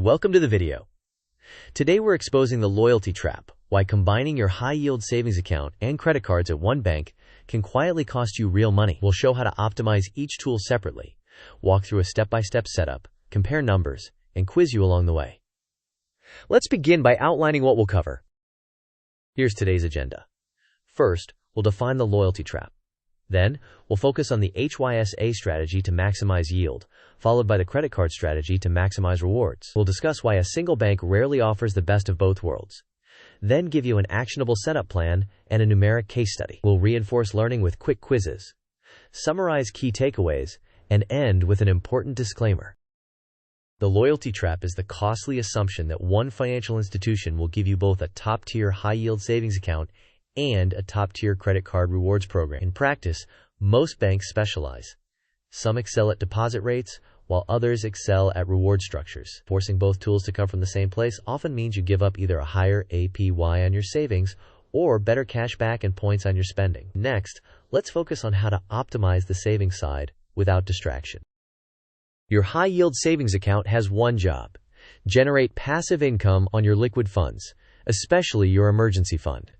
Welcome to the video. Today we're exposing the loyalty trap, why combining your high-yield savings account and credit cards at one bank can quietly cost you real money. We'll show how to optimize each tool separately, walk through a step-by-step setup, compare numbers, and quiz you along the way. Let's begin by outlining what we'll cover. Here's today's agenda. First, we'll define the loyalty trap. Then, we'll focus on the HYSA strategy to maximize yield, followed by the credit card strategy to maximize rewards. We'll discuss why a single bank rarely offers the best of both worlds. Then give you an actionable setup plan and a numeric case study. We'll reinforce learning with quick quizzes, summarize key takeaways, and end with an important disclaimer. The loyalty trap is the costly assumption that one financial institution will give you both a top-tier high-yield savings account and a top-tier credit card rewards program. In practice, most banks specialize. Some excel at deposit rates, while others excel at reward structures. Forcing both tools to come from the same place often means you give up either a higher APY on your savings or better cash back and points on your spending. Next, let's focus on how to optimize the savings side without distraction. Your high-yield savings account has one job: generate passive income on your liquid funds, especially your emergency fund.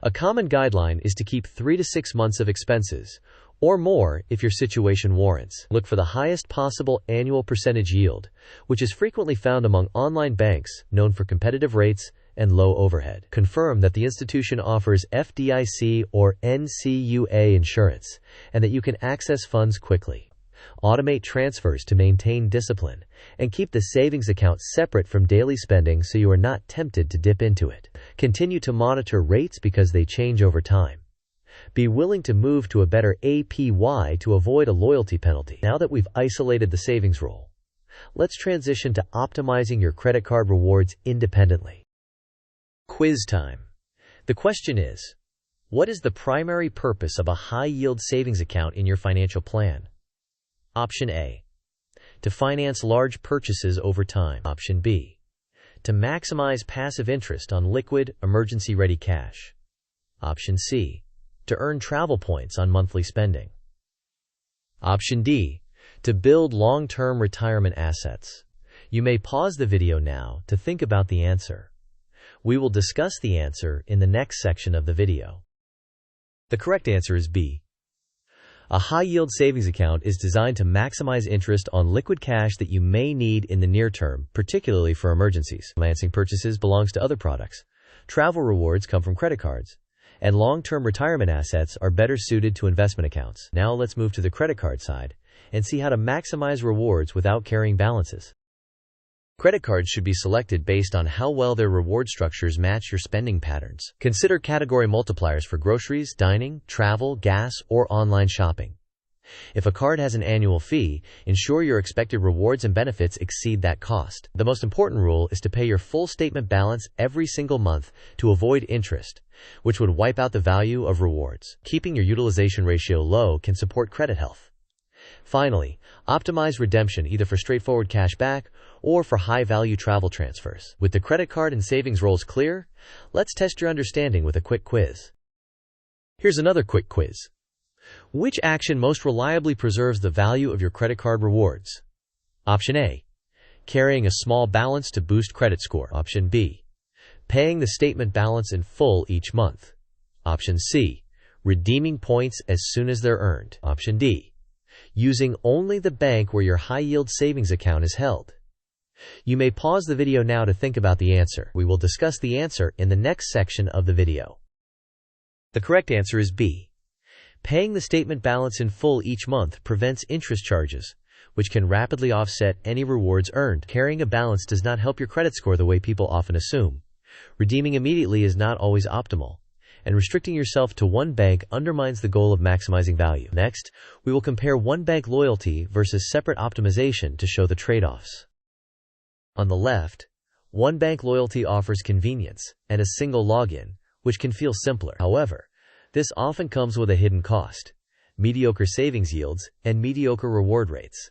A common guideline is to keep 3 to 6 months of expenses, or more if your situation warrants. Look for the highest possible annual percentage yield, which is frequently found among online banks known for competitive rates and low overhead. Confirm that the institution offers FDIC or NCUA insurance and that you can access funds quickly. Automate transfers to maintain discipline, and keep the savings account separate from daily spending so you are not tempted to dip into it. Continue to monitor rates because they change over time. Be willing to move to a better APY to avoid a loyalty penalty. Now that we've isolated the savings role, let's transition to optimizing your credit card rewards independently. Quiz time. The question is, what is the primary purpose of a high-yield savings account in your financial plan? Option A, to finance large purchases over time. Option B, to maximize passive interest on liquid, emergency-ready cash. Option C, to earn travel points on monthly spending. Option D, to build long-term retirement assets. You may pause the video now to think about the answer. We will discuss the answer in the next section of the video. The correct answer is B. A high-yield savings account is designed to maximize interest on liquid cash that you may need in the near term, particularly for emergencies. Financing purchases belongs to other products. Travel rewards come from credit cards. And long-term retirement assets are better suited to investment accounts. Now let's move to the credit card side and see how to maximize rewards without carrying balances. Credit cards should be selected based on how well their reward structures match your spending patterns. Consider category multipliers for groceries, dining, travel, gas, or online shopping. If a card has an annual fee, ensure your expected rewards and benefits exceed that cost. The most important rule is to pay your full statement balance every single month to avoid interest, which would wipe out the value of rewards. Keeping your utilization ratio low can support credit health. Finally, optimize redemption either for straightforward cash back or for high-value travel transfers. With the credit card and savings roles clear, let's test your understanding with a quick quiz. Here's another quick quiz. Which action most reliably preserves the value of your credit card rewards? Option A, carrying a small balance to boost credit score. Option B, paying the statement balance in full each month. Option C, redeeming points as soon as they're earned. Option D, using only the bank where your high-yield savings account is held. You may pause the video now to think about the answer. We will discuss the answer in the next section of the video. The correct answer is B. Paying the statement balance in full each month prevents interest charges, which can rapidly offset any rewards earned. Carrying a balance does not help your credit score the way people often assume. Redeeming immediately is not always optimal, and restricting yourself to one bank undermines the goal of maximizing value. Next, we will compare one bank loyalty versus separate optimization to show the trade-offs. On the left, one bank loyalty offers convenience and a single login, which can feel simpler. However, this often comes with a hidden cost: mediocre savings yields and mediocre reward rates.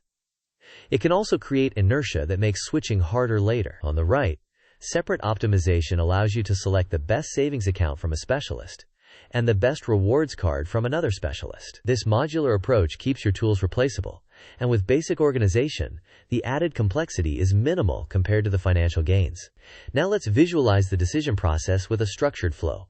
It can also create inertia that makes switching harder later. On the right, separate optimization allows you to select the best savings account from a specialist and the best rewards card from another specialist. This modular approach keeps your tools replaceable And with basic organization, the added complexity is minimal compared to the financial gains. Now let's visualize the decision process with a structured flow.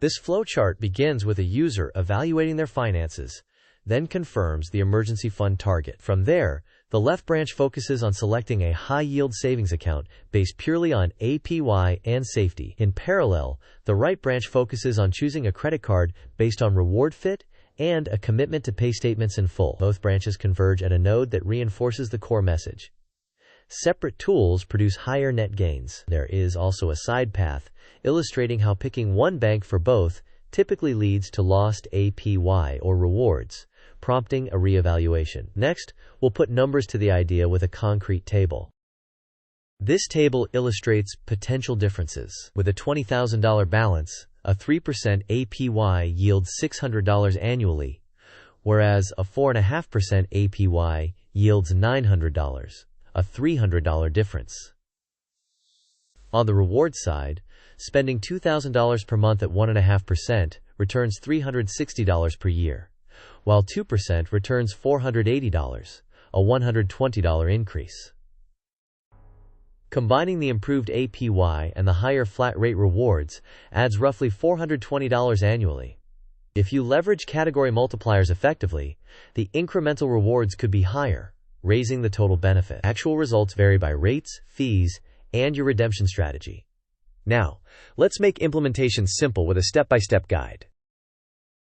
This flowchart begins with a user evaluating their finances, then confirms the emergency fund target. From there, the left branch focuses on selecting a high-yield savings account based purely on APY and safety. In parallel, the right branch focuses on choosing a credit card based on reward fit and a commitment to pay statements in full. Both branches converge at a node that reinforces the core message. Separate tools produce higher net gains. There is also a side path, illustrating how picking one bank for both typically leads to lost APY or rewards, prompting a reevaluation. Next, we'll put numbers to the idea with a concrete table. This table illustrates potential differences. With a $20,000 balance, a 3% APY yields $600 annually, whereas a 4.5% APY yields $900, a $300 difference. On the reward side, spending $2,000 per month at 1.5% returns $360 per year, while 2% returns $480, a $120 increase. Combining the improved APY and the higher flat rate rewards adds roughly $420 annually. If you leverage category multipliers effectively, the incremental rewards could be higher, raising the total benefit. Actual results vary by rates, fees, and your redemption strategy. Now, let's make implementation simple with a step-by-step guide.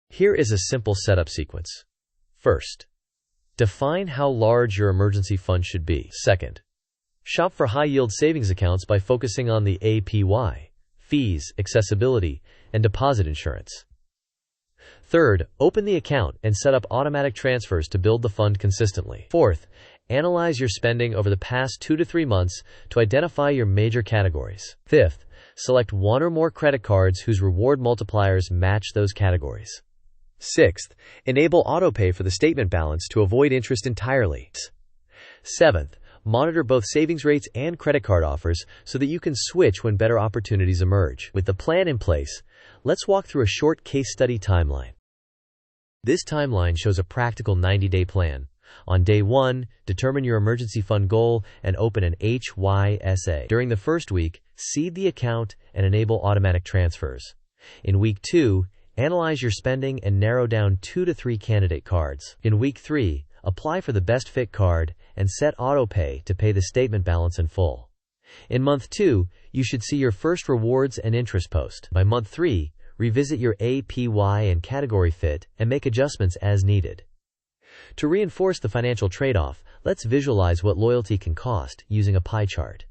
Here is a simple setup sequence. First, define how large your emergency fund should be. Second, shop for high-yield savings accounts by focusing on the APY, fees, accessibility, and deposit insurance. Third, open the account and set up automatic transfers to build the fund consistently. Fourth, analyze your spending over the past 2 to 3 months to identify your major categories. Fifth, select one or more credit cards whose reward multipliers match those categories. Sixth, enable autopay for the statement balance to avoid interest entirely. Seventh, monitor both savings rates and credit card offers so that you can switch when better opportunities emerge. With the plan in place, let's walk through a short case study timeline. This timeline shows a practical 90-day plan. On day 1, determine your emergency fund goal and open an HYSA. During the first week, seed the account and enable automatic transfers. In week 2, analyze your spending and narrow down 2 to 3 candidate cards. In week 3, apply for the best fit card and set autopay to pay the statement balance in full. In month 2, you should see your first rewards and interest post. By month 3, revisit your APY and category fit and make adjustments as needed. To reinforce the financial trade-off, let's visualize what loyalty can cost using a pie chart.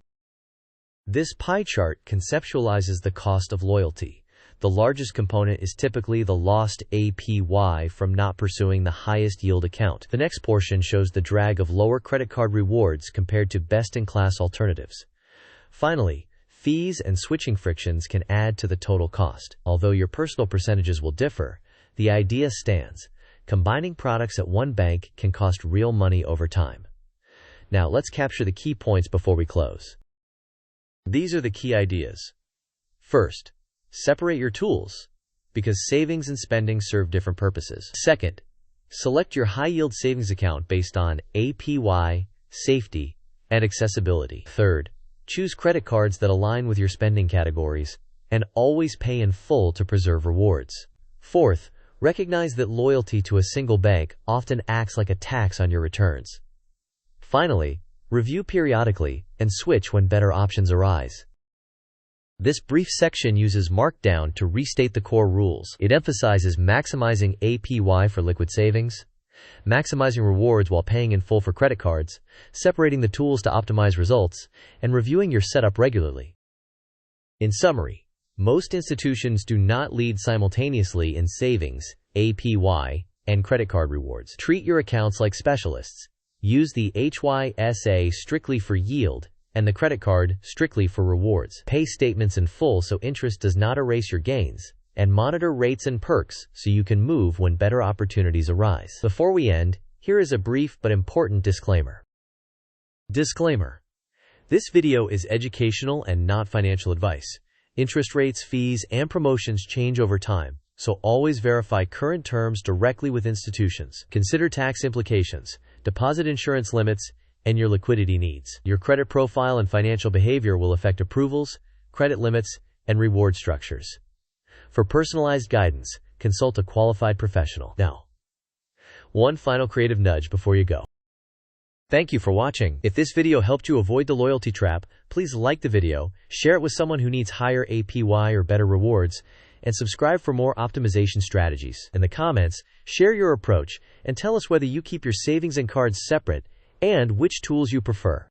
This pie chart conceptualizes the cost of loyalty. The largest component is typically the lost APY from not pursuing the highest yield account. The next portion shows the drag of lower credit card rewards compared to best-in-class alternatives. Finally, fees and switching frictions can add to the total cost. Although your personal percentages will differ, the idea stands. Combining products at one bank can cost real money over time. Now let's capture the key points before we close. These are the key ideas. First, separate your tools, because savings and spending serve different purposes. Second, select your high-yield savings account based on APY, safety, and accessibility. Third, choose credit cards that align with your spending categories, and always pay in full to preserve rewards. Fourth, recognize that loyalty to a single bank often acts like a tax on your returns. Finally, review periodically and switch when better options arise. This brief section uses Markdown to restate the core rules. It emphasizes maximizing APY for liquid savings, maximizing rewards while paying in full for credit cards, separating the tools to optimize results, and reviewing your setup regularly. In summary, most institutions do not lead simultaneously in savings, APY, and credit card rewards. Treat your accounts like specialists. Use the HYSA strictly for yield and the credit card strictly for rewards. Pay statements in full so interest does not erase your gains, and monitor rates and perks so you can move when better opportunities arise. Before we end, here is a brief but important disclaimer. Disclaimer: this video is educational and not financial advice. Interest rates, fees, and promotions change over time, so always verify current terms directly with institutions. Consider tax implications, deposit insurance limits, and your liquidity needs. Your credit profile and financial behavior will affect approvals, credit limits, and reward structures. For personalized guidance, consult a qualified professional. Now, one final creative nudge before you go. Thank you for watching. If this video helped you avoid the loyalty trap, please like the video, share it with someone who needs higher APY or better rewards, and subscribe for more optimization strategies. In the comments, share your approach and tell us whether you keep your savings and cards separate and which tools you prefer.